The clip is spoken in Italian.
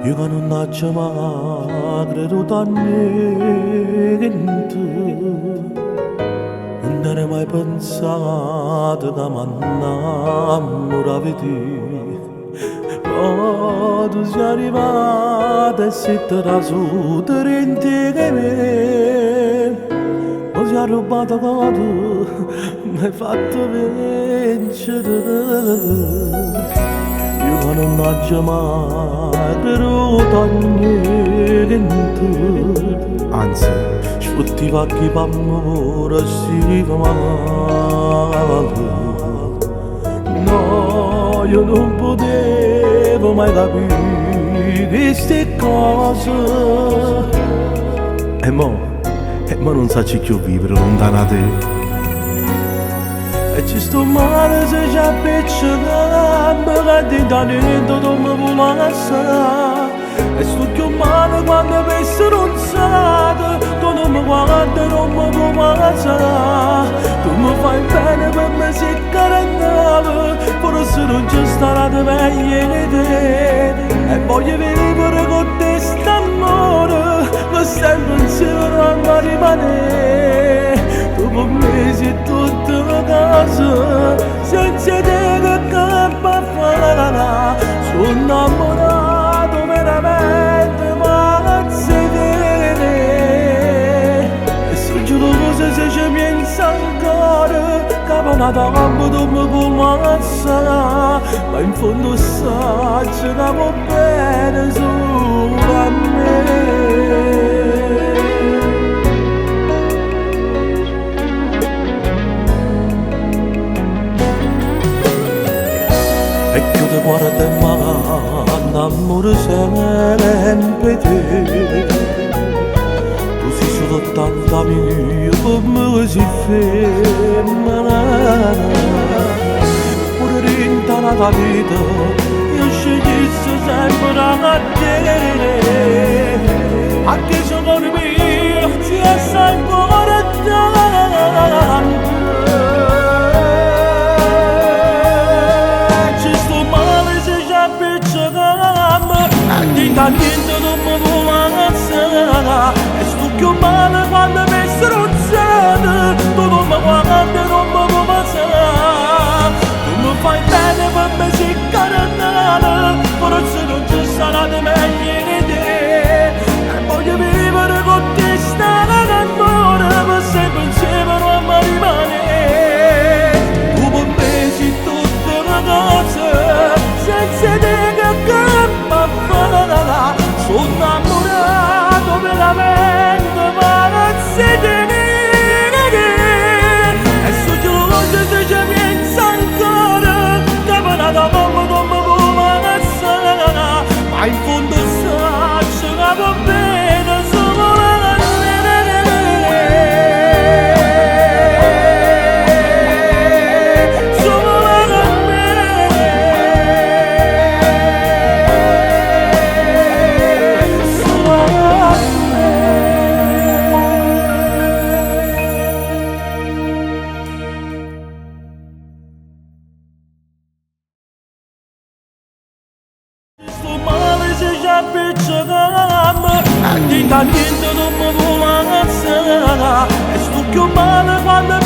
Io che non faccio mai, credo tanto. Non ne mai pensato che mi innamoravi te. Oh, tu sei arrivata e sei da su, ti rendi che me. Mi sei rubato con tu, mi hai fatto vincere. Io che non faccio mai, credo niente. Anzi, sfruttiva chi fa amore si fa male. No, io non potevo mai capire queste cose. E mo non sacci più vivere lontano da te. E ci sto male se ci appicciamo, che dentro dentro non mi vuole lasciare. E sto più male quando penso non sai, tu non mi guardi, non mi vuoi lasciare. Tu mi fai bene per me se carannava, forse non ci starà meglio di te. E voglio vivere con te st'amore, ma sempre insieme a rimanere. Tu per me sei tutta la casa, senza te che campo a fare. Sono innamorato veramente, ma sei te. E se giuro cose se ci penso ancora, caponata campo tu mi puoi ammazzare. Ma in fondo sai che va bene solo a me. E chiude guarda e m'annamoro sempre te. Tu sei soltanto mia, come si ferma. Pure rintana la vita, io scegliessi sempre a te. Anche se con me ti assai ancora tanto. Niente non mi vuole lasciare. E sto più male quando mi strozzate. Tu non mi guardi, non mi vuoi passare. Tu mi fai bene per me sei carnale, forse non ci sarà di meglio di te. E voglio vivere con te stare d'amore, per sempre insieme non mi rimane. Tu per me sei tutta una cosa, senza te che campa a fare. Sono innamorato veramente, ma non si tiene. E sto geloso se ci penso ancora, caponata mamma non mi vuole lasciare. Ma in fondo sai che va bene solo a me. Solo a me. Sto male se ci appicciamo, niente non mi vuole lasciare. E sto più male quando